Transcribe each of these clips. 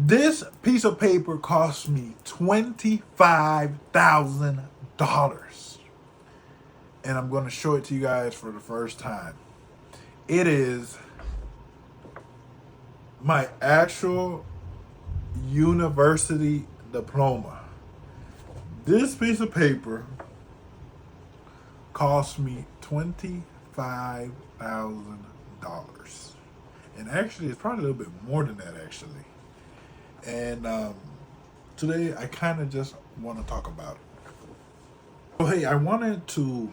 This piece of paper cost me $25,000. And I'm going to show it to you guys for the first time. It is my actual university diploma. This piece of paper cost me $25,000. And actually, it's probably a little bit more than that, actually. And today, I kind of just want to talk about it. So, hey, I wanted to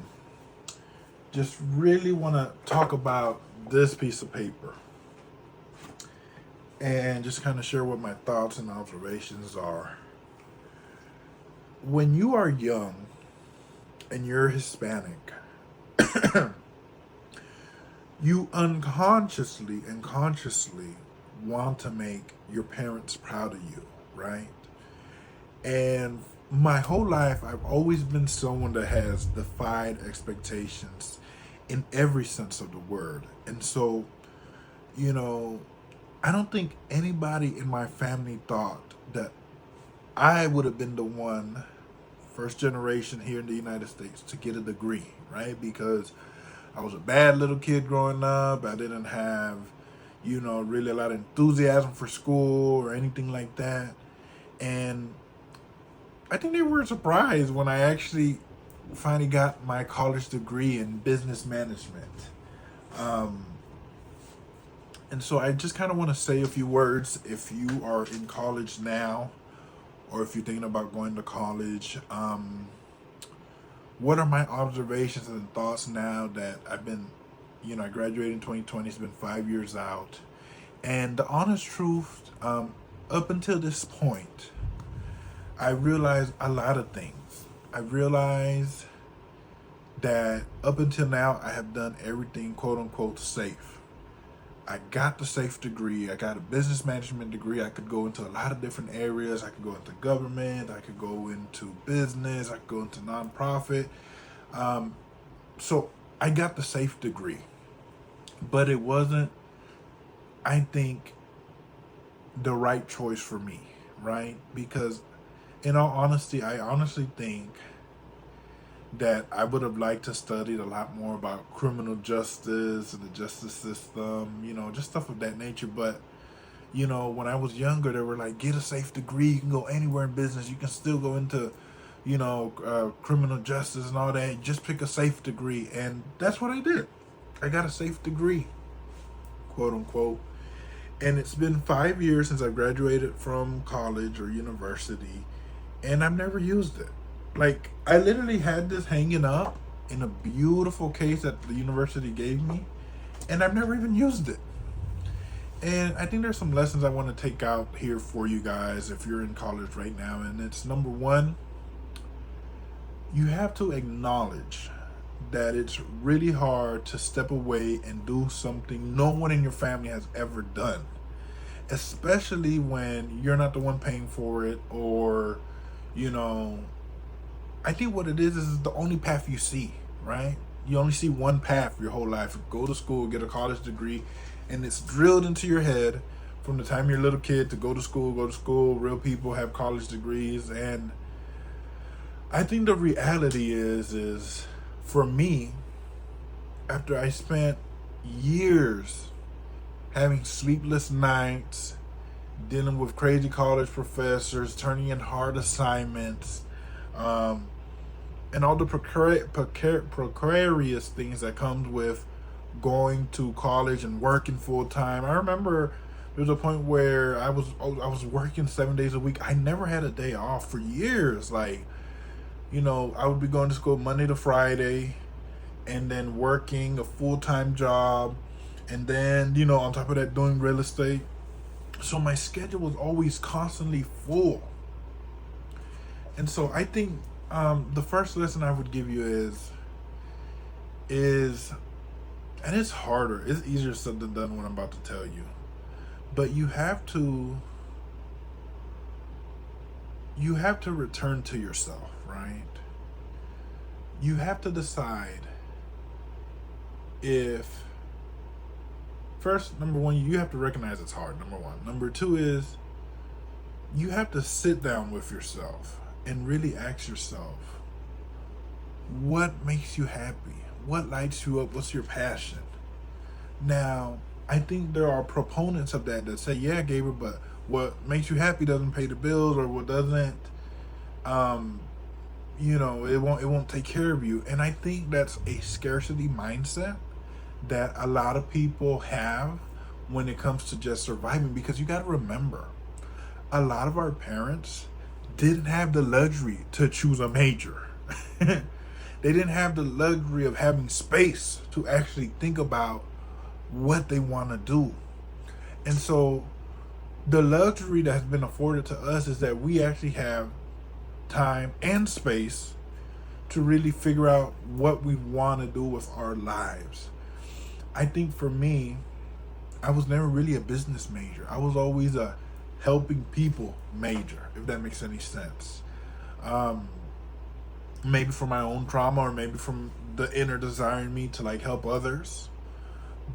just really want to talk about this piece of paper and just kind of share what my thoughts and observations are. When you are young and you're Hispanic, you unconsciously and consciously want to make your parents proud of you, right? And my whole life, I've always been someone that has defied expectations in every sense of the word. And so, I don't think anybody in my family thought that I would have been the one, first generation here in the United States, to get a degree, right? Because I was a bad little kid growing up. I didn't have, really a lot of enthusiasm for school or anything like that. And I think they were surprised when I actually finally got my college degree in business management. And so I just kind of want to say a few words if you are in college now or if you're thinking about going to college. What are my observations and thoughts now that I've been, I graduated in 2020, it's been 5 years out. And the honest truth, up until this point, I realized a lot of things. I realized that up until now, I have done everything quote unquote safe. I got the safe degree. I got a business management degree. I could go into a lot of different areas. I could go into government. I could go into business. I could go into nonprofit. So I got the safe degree, but it wasn't, I think, the right choice for me, right? Because in all honesty, I honestly think that I would have liked to study a lot more about criminal justice and the justice system, just stuff of that nature. But, when I was younger, they were like, get a safe degree. You can go anywhere in business. You can still go into, criminal justice and all that. Just pick a safe degree. And that's what I did. I got a safe degree, quote unquote. And it's been 5 years since I graduated from college or university, and I've never used it. Like, I literally had this hanging up in a beautiful case that the university gave me, and I've never even used it. And I think there's some lessons I want to take out here for you guys if you're in college right now. And it's number one, you have to acknowledge that it's really hard to step away and do something no one in your family has ever done, especially when you're not the one paying for it, or I think what it is the only path you see, right? You only see one path your whole life. Go to school, get a college degree, and it's drilled into your head from the time you're a little kid to go to school. Real people have college degrees. And I think the reality is for me, after I spent years having sleepless nights, dealing with crazy college professors, turning in hard assignments, and all the precarious things that comes with going to college and working full time. I remember there was a point where I was working 7 days a week. I never had a day off for years. Like, I would be going to school Monday to Friday, and then working a full-time job, and then, on top of that, doing real estate. So my schedule was always constantly full. And so I think the first lesson I would give you is, and it's harder, it's easier said than done what I'm about to tell you, but you have to return to yourself, right? You have to decide if, first, number one, you have to recognize it's hard, number one. Number two is, you have to sit down with yourself and really ask yourself, what makes you happy? What lights you up? What's your passion? Now, I think there are proponents of that say, yeah, Gabriel, but what makes you happy doesn't pay the bills, or what doesn't, it won't take care of you. And I think that's a scarcity mindset that a lot of people have when it comes to just surviving, because you got to remember, a lot of our parents didn't have the luxury to choose a major. They didn't have the luxury of having space to actually think about what they want to do. And so the luxury that's been afforded to us is that we actually have time and space to really figure out what we want to do with our lives. I think for me, I was never really a business major. I was always a helping people major, if that makes any sense. Maybe from my own trauma, or maybe from the inner desire in me to like help others.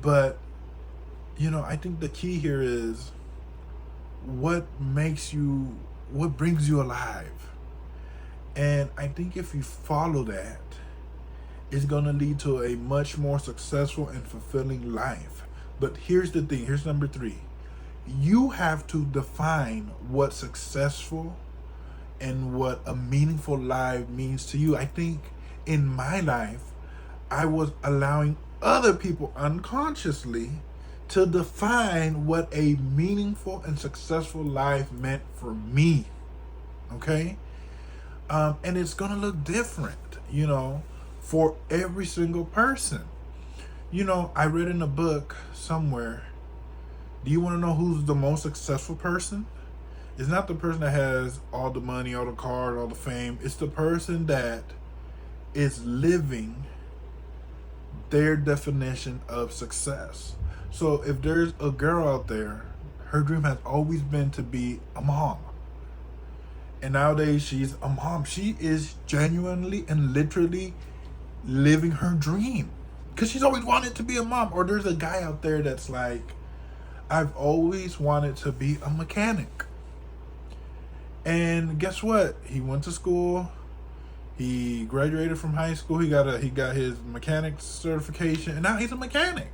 But, I think the key here is what brings you alive. And I think if you follow that, it's going to lead to a much more successful and fulfilling life. But here's the thing, here's number 3. You have to define what successful and what a meaningful life means to you. I think in my life, I was allowing other people unconsciously to define what a meaningful and successful life meant for me. Okay? And it's going to look different, for every single person. I read in a book somewhere, do you want to know who's the most successful person? It's not the person that has all the money, all the cars, all the fame. It's the person that is living their definition of success. So if there's a girl out there, her dream has always been to be a mom. And nowadays she's a mom. She is genuinely and literally living her dream, because she's always wanted to be a mom. Or there's a guy out there that's like, I've always wanted to be a mechanic. And guess what? He went to school. He graduated from high school. He got his mechanic certification, and now he's a mechanic.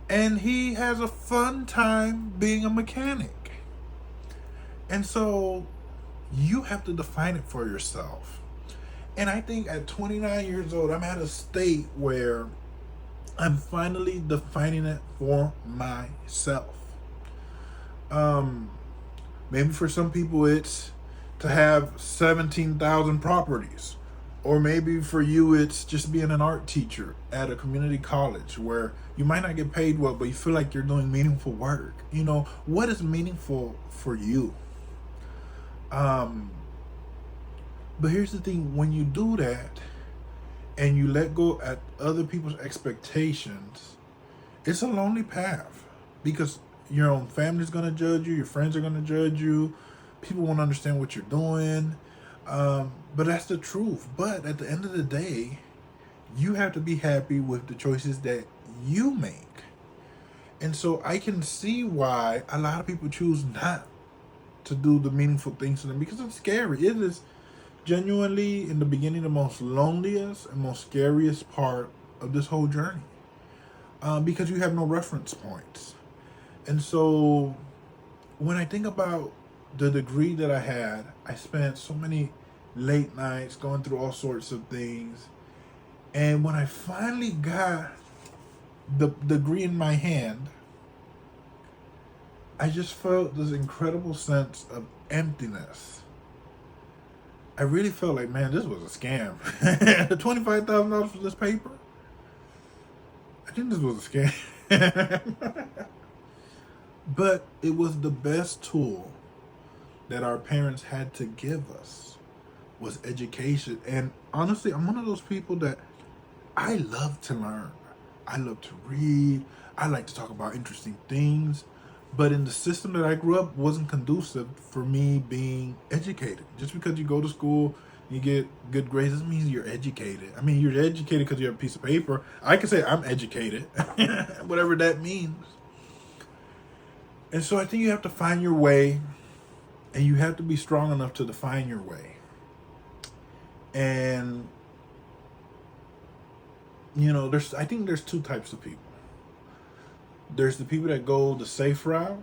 And he has a fun time being a mechanic. And so you have to define it for yourself. And I think at 29 years old, I'm at a state where I'm finally defining it for myself. Maybe for some people it's to have 17,000 properties. Or maybe for you it's just being an art teacher at a community college where you might not get paid well, but you feel like you're doing meaningful work. What is meaningful for you? But here's the thing, when you do that and you let go at other people's expectations, it's a lonely path, because your own family's going to judge you, your friends are going to judge you, people won't understand what you're doing, but that's the truth. But at the end of the day, you have to be happy with the choices that you make. And so I can see why a lot of people choose not to do the meaningful things to them, because it's scary. It is genuinely, in the beginning, the most loneliest and most scariest part of this whole journey, because you have no reference points. And so when I think about the degree that I had, I spent so many late nights going through all sorts of things. And when I finally got the degree in my hand, I just felt this incredible sense of emptiness. I really felt like, man, this was a scam. $25,000 for this paper? I think this was a scam. But it was the best tool that our parents had to give us, was education. And honestly, I'm one of those people that I love to learn. I love to read. I like to talk about interesting things. But in the system that I grew up, wasn't conducive for me being educated. Just because you go to school, you get good grades, doesn't mean you're educated. I mean, you're educated because you have a piece of paper. I can say I'm educated, whatever that means. And so I think you have to find your way And you have to be strong enough to define your way. And, I think there's two types of people. There's the people that go the safe route,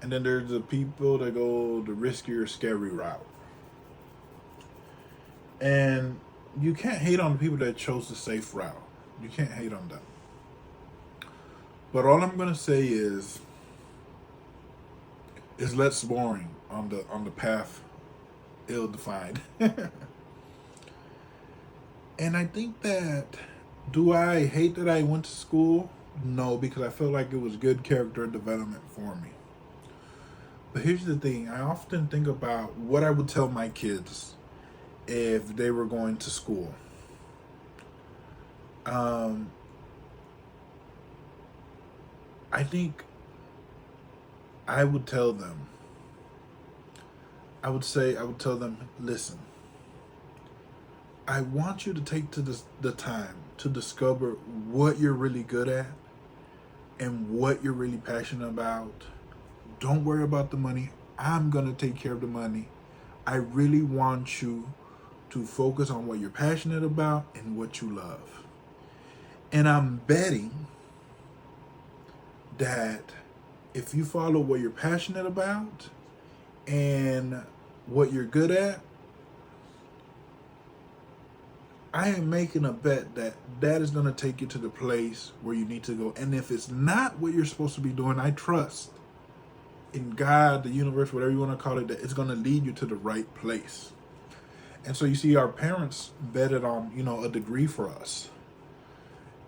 and then there's the people that go the riskier, scary route. And you can't hate on the people that chose the safe route. You can't hate on them. But all I'm gonna say is less boring on the path ill-defined. And I think that, do I hate that I went to school? No, because I felt like it was good character development for me. But here's the thing, I often think about what I would tell my kids if they were going to school. I think I would tell them, I would tell them, listen, I want you to take the time to discover what you're really good at and what you're really passionate about. Don't worry about the money. I'm going to take care of the money. I really want you to focus on what you're passionate about and what you love. And I'm betting that if you follow what you're passionate about and what you're good at, I am making a bet that is going to take you to the place where you need to go. And if it's not what you're supposed to be doing, I trust in God, the universe, whatever you want to call it, that it's going to lead you to the right place. And so you see, our parents betted on, a degree for us.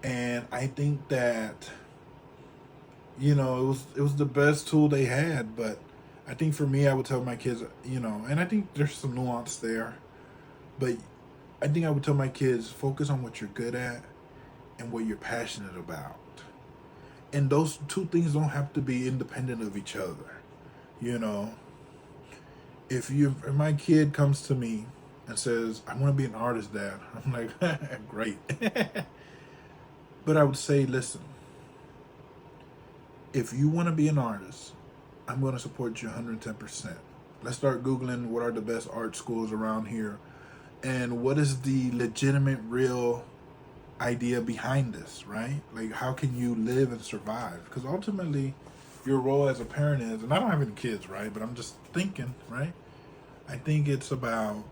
And I think that, it was the best tool they had. But I think for me, I would tell my kids, and I think there's some nuance there, but I think I would tell my kids, focus on what you're good at and what you're passionate about. And those two things don't have to be independent of each other. If my kid comes to me and says, I want to be an artist, Dad, I'm like, great. But I would say, listen, if you want to be an artist, I'm going to support you 110%. Let's start Googling what are the best art schools around here and what is the legitimate, real idea behind this, right? Like, how can you live and survive? Because ultimately, your role as a parent is, and I don't have any kids, right? But I'm just thinking, right? I think it's about,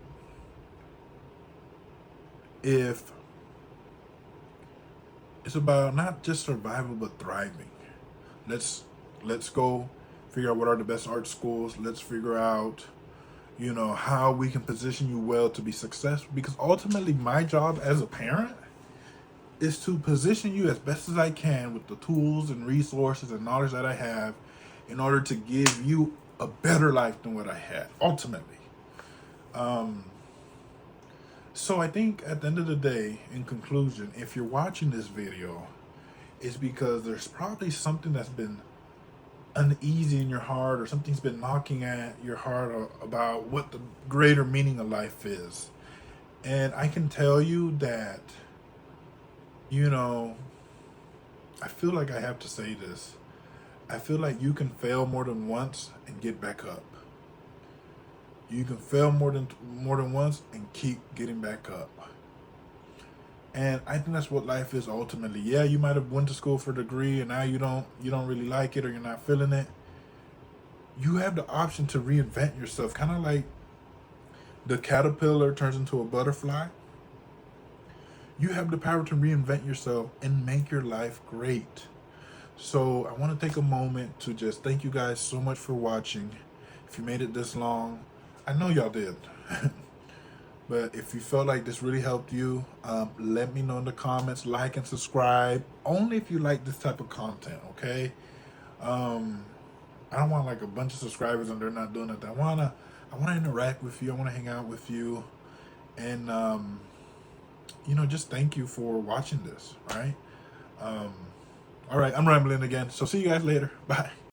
not just survival, but thriving. Let's go figure out what are the best art schools. Let's figure out, how we can position you well to be successful. Because ultimately, my job as a parent is to position you as best as I can with the tools and resources and knowledge that I have in order to give you a better life than what I had, ultimately. So I think at the end of the day, in conclusion, if you're watching this video, it's because there's probably something that's been uneasy in your heart, or something's been knocking at your heart about what the greater meaning of life is. And I can tell you that, I feel like I have to say this. I feel like you can fail more than once and get back up. You can fail more than once and keep getting back up. And I think that's what life is ultimately. Yeah, you might have went to school for a degree and now you don't really like it, or you're not feeling it. You have the option to reinvent yourself, kind of like the caterpillar turns into a butterfly. You have the power to reinvent yourself and make your life great. So I want to take a moment to just thank you guys so much for watching. If you made it this long, I know y'all did. But if you felt like this really helped you, let me know in the comments. Like and subscribe. Only if you like this type of content, okay? I don't want like a bunch of subscribers and they're not doing it. I wanna interact with you. I wanna hang out with you, and just thank you for watching this. Right? All right, I'm rambling again. So see you guys later. Bye.